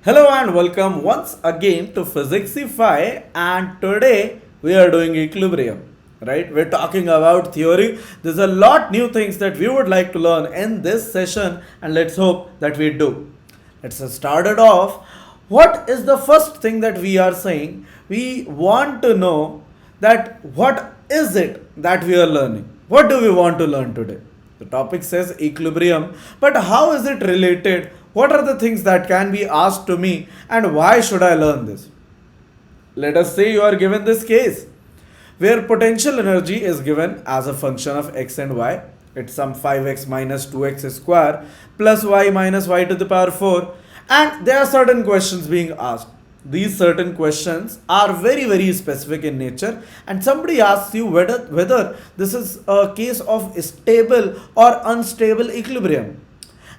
Hello and welcome once again to Physixify, and today we are doing equilibrium, right? We're talking about theory. There's a lot new things that we would like to learn in this session, and let's hope that we do. Let's start it off. What is the first thing that we are saying? We want to know that what is it that we are learning? What do we want to learn today? The topic says equilibrium, but how is it related? What are the things that can be asked to me, and why should I learn this? Let us say you are given this case where potential energy is given as a function of x and y. It's some 5x minus 2x square plus y minus y to the power 4, and there are certain questions being asked. These certain questions are very specific in nature, and somebody asks you whether this is a case of stable or unstable equilibrium,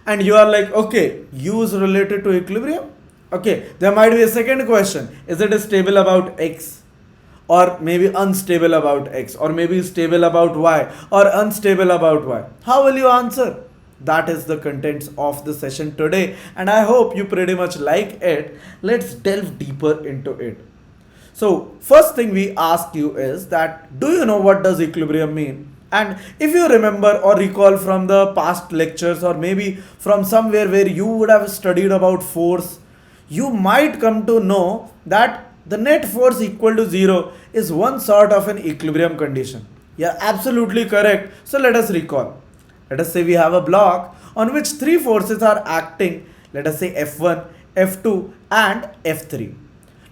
and you are like, okay, u is related to equilibrium. Okay, there might be a second question: is it stable about x, or maybe unstable about x, or maybe stable about y, or unstable about y? How will you answer? That is the contents of the session today, and I hope you pretty much like it. Let's delve deeper into it. So first thing we ask you is that, do you know what does equilibrium mean? And if you remember or recall from the past lectures, or maybe from somewhere where you would have studied about force, you might come to know that the net force equal to 0 is one sort of an equilibrium condition. Yeah, absolutely correct. So let us recall. Let us say we have a block on which three forces are acting. Let us say F1, F2 and F3.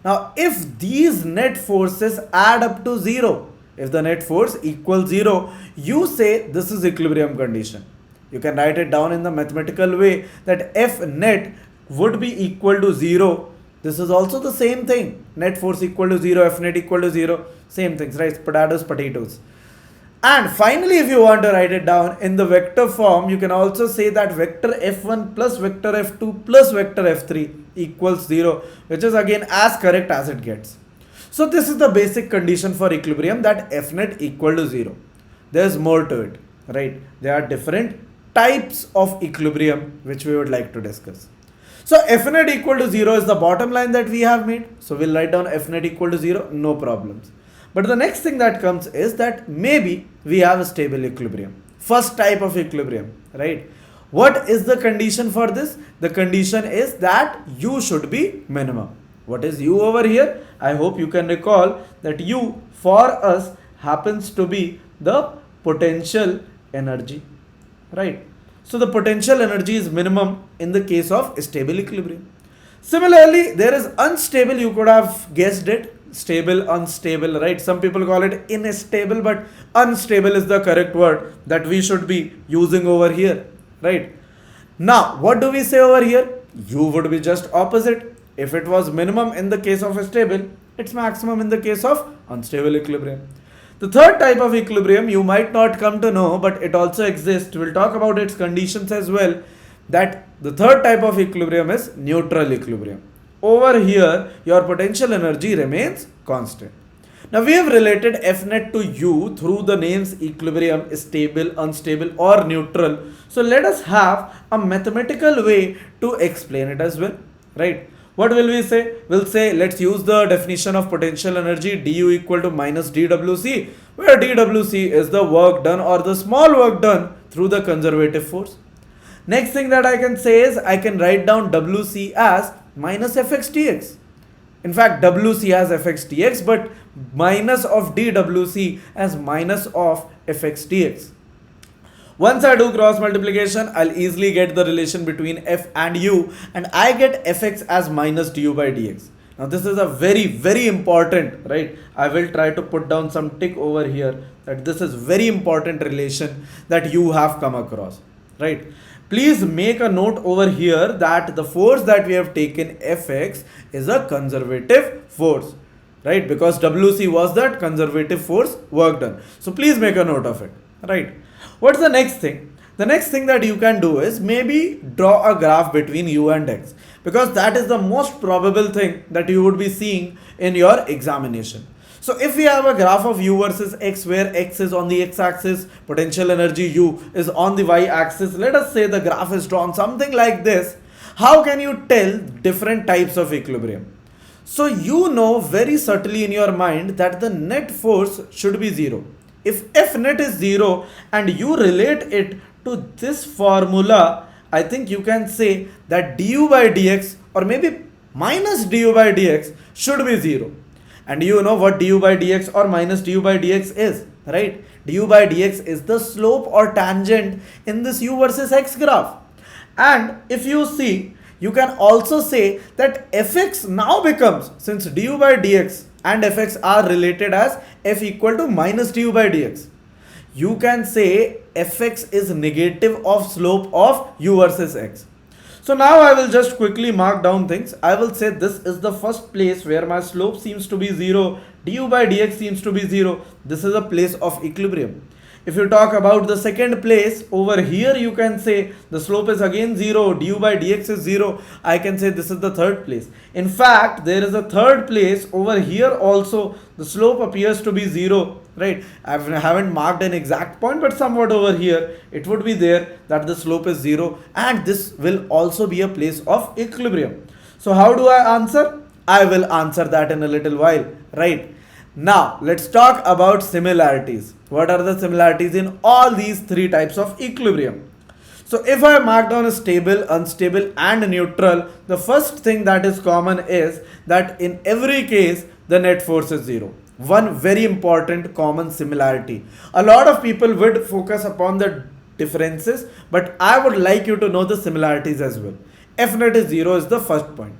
Now if these net forces add up to 0, if the net force equals 0, you say this is equilibrium condition. You can write it down in the mathematical way that F net would be equal to 0. This is also the same thing. Net force equal to 0, F net equal to 0. Same things, right? Potatoes. And finally, if you want to write it down in the vector form, you can also say that vector F1 plus vector F2 plus vector F3 equals 0, which is again as correct as it gets. So this is the basic condition for equilibrium, that F net equal to 0. There's more to it, right? There are different types of equilibrium which we would like to discuss. So F net equal to 0 is the bottom line that we have made. So we'll write down F net equal to 0, no problems. But the next thing that comes is that maybe we have a stable equilibrium. First type of equilibrium, right? What is the condition for this? The condition is that u should be minimum. What is u over here? I hope you can recall that u for us happens to be the potential energy, right? So the potential energy is minimum in the case of stable equilibrium. Similarly, there is unstable. You could have guessed it. Stable, unstable, right? Some people call it unstable, but unstable is the correct word that we should be using over here, right? Now, what do we say over here? U would be just opposite. If it was minimum in the case of a stable, it's maximum in the case of unstable equilibrium. The third type of equilibrium you might not come to know, but it also exists. We'll talk about its conditions as well. That the third type of equilibrium is neutral equilibrium. Over here, your potential energy remains constant. Now we have related F net to U through the names equilibrium, stable, unstable or neutral. So let us have a mathematical way to explain it as well, right? What will we say? We'll say, let's use the definition of potential energy, du equal to minus dwc, where dwc is the work done or the small work done through the conservative force. Next thing that I can say is I can write down wc as minus fx dx. In fact, wc has fx dx, but minus of dwc as minus of fx dx. Once I do cross multiplication, I'll easily get the relation between f and u, and I get fx as minus du by dx. Now this is a very important, right? I will try to put down some tick over here that this is very important relation that you have come across, right? Please make a note over here that the force that we have taken Fx is a conservative force, right? Because Wc was that conservative force work done. So please make a note of it, right? What's the next thing? The next thing that you can do is maybe draw a graph between u and x, because that is the most probable thing that you would be seeing in your examination. So if we have a graph of u versus x where x is on the x-axis, potential energy u is on the y-axis, let us say the graph is drawn something like this. How can you tell different types of equilibrium? So you know very subtly in your mind that the net force should be 0. If F net is 0 and you relate it to this formula, I think you can say that du by dx or maybe minus du by dx should be 0. And you know what du by dx or minus du by dx is, right? Du by dx is the slope or tangent in this u versus x graph. And if you see, you can also say that fx now becomes, since du by dx and fx are related as f equal to minus du by dx, you can say fx is negative of slope of u versus x. So now I will just quickly mark down things. I will say this is the first place where my slope seems to be 0, du by dx seems to be 0. This is a place of equilibrium. If you talk about the second place, over here you can say the slope is again 0, du by dx is 0. I can say this is the third place. In fact, there is a third place over here also. The slope appears to be 0, right? I haven't marked an exact point, but somewhat over here it would be there that the slope is 0, and this will also be a place of equilibrium. So how do I answer? I will answer that in a little while, right? Now let's talk about similarities. What are the similarities in all these three types of equilibrium? So if I mark down a stable, unstable and neutral, the first thing that is common is that in every case the net force is 0. One very important common similarity. A lot of people would focus upon the differences, but I would like you to know the similarities as well. F net is 0 is the first point.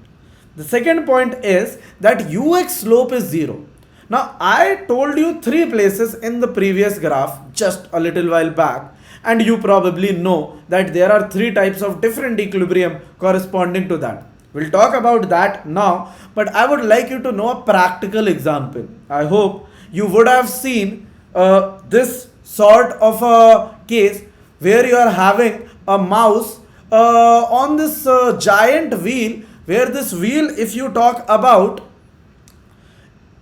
The second point is that ux slope is 0. Now I told you three places in the previous graph just a little while back, and you probably know that there are three types of different equilibrium corresponding to that. We'll talk about that now, but I would like you to know a practical example. I hope you would have seen this sort of a case where you are having a mouse on this giant wheel, where this wheel, if you talk about,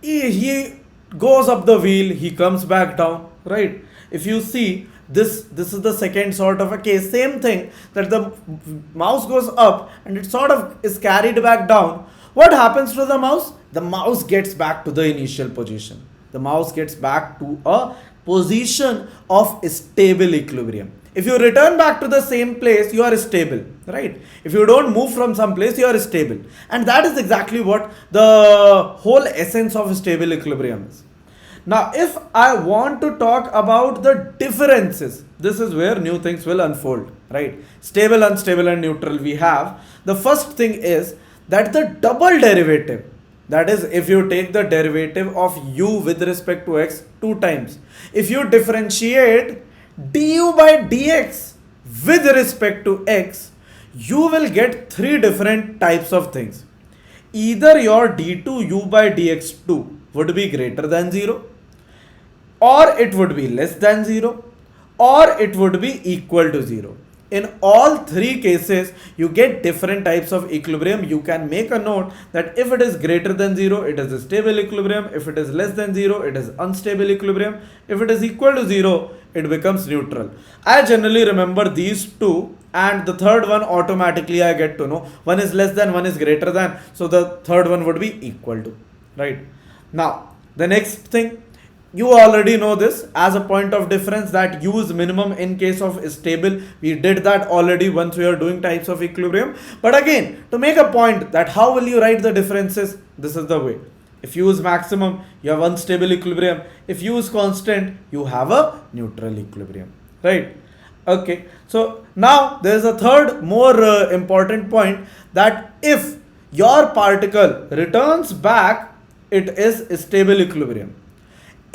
he goes up the wheel, he comes back down, right? If you see this is the second sort of a case, same thing, that the mouse goes up and it sort of is carried back down. What happens to the mouse? The mouse gets back to the initial position. The mouse gets back to a position of stable equilibrium. If you return back to the same place, you are stable, right? If you don't move from some place, you are stable. And that is exactly what the whole essence of stable equilibrium is. Now, if I want to talk about the differences, this is where new things will unfold, right? Stable, unstable and neutral we have. The first thing is that the double derivative, that is, if you take the derivative of u with respect to x 2 times, if you differentiate du by dx with respect to x, you will get three different types of things. Either your d2u by dx2 would be greater than 0, or it would be less than 0, or it would be equal to 0. In all three cases, you get different types of equilibrium. You can make a note that if it is greater than 0, it is a stable equilibrium. If it is less than 0, it is unstable equilibrium. If it is equal to 0, it becomes neutral. I generally remember these two, and the third one automatically I get to know. One is less than, one is greater than. So the third one would be equal to, right? Now, the next thing, you already know this as a point of difference, that u is minimum in case of stable. We did that already once we are doing types of equilibrium. But again, to make a point that how will you write the differences, this is the way. If u is maximum, you have unstable equilibrium. If u is constant, you have a neutral equilibrium, right? Okay, so now there is a third more important point, that if your particle returns back, it is stable equilibrium.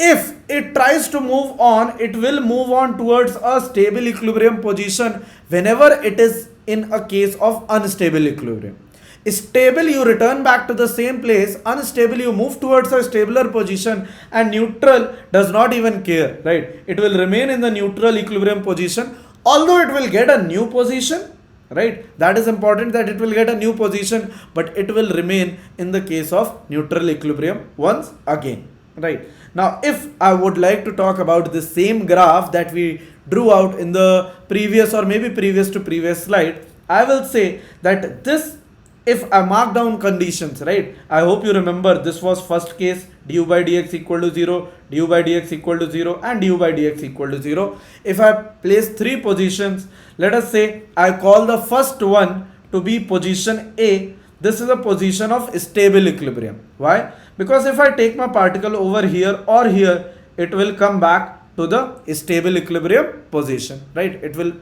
If it tries to move on, it will move on towards a stable equilibrium position whenever it is in a case of unstable equilibrium. Stable, you return back to the same place. Unstable, you move towards a stabler position, and neutral does not even care, right? It will remain in the neutral equilibrium position, although it will get a new position, right? That is important, that it will get a new position, but it will remain in the case of neutral equilibrium once again, right? Now, if I would like to talk about the same graph that we drew out in the previous or maybe previous to previous slide, I will say that this, if I mark down conditions, right? I hope you remember this was first case, du by dx equal to 0, du by dx equal to 0 and du by dx equal to 0. If I place three positions, let us say I call the first one to be position A. This is a position of stable equilibrium. Why? Because if I take my particle over here or here, it will come back to the stable equilibrium position, right? It will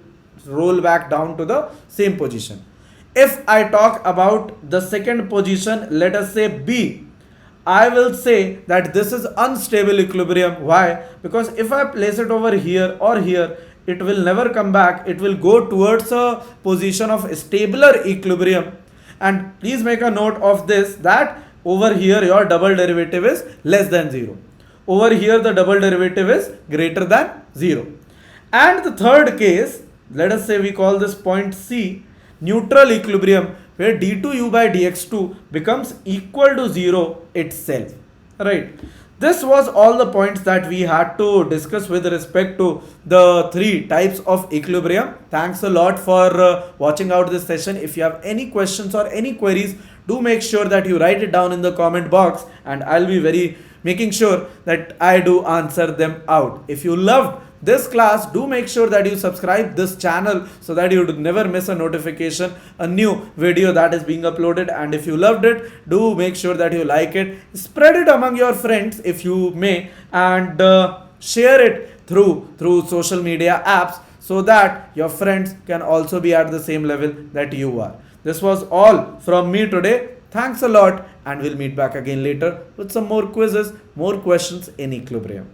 roll back down to the same position. If I talk about the second position, let us say B, I will say that this is unstable equilibrium. Why? Because if I place it over here or here, it will never come back. It will go towards a position of stabler equilibrium. And please make a note of this, that over here your double derivative is less than 0. Over here the double derivative is greater than 0. And the third case, let us say we call this point C, neutral equilibrium, where d2u by dx2 becomes equal to 0 itself, right? This was all the points that we had to discuss with respect to the three types of equilibrium. Thanks a lot for watching out this session. If you have any questions or any queries, do make sure that you write it down in the comment box, and I'll be making sure that I do answer them out. If you loved this class, do make sure that you subscribe this channel so that you never miss a notification, a new video that is being uploaded. And if you loved it, do make sure that you like it, spread it among your friends if you may, and share it through social media apps so that your friends can also be at the same level that you are. This was all from me today. Thanks a lot, and we'll meet back again later with some more quizzes, more questions in equilibrium.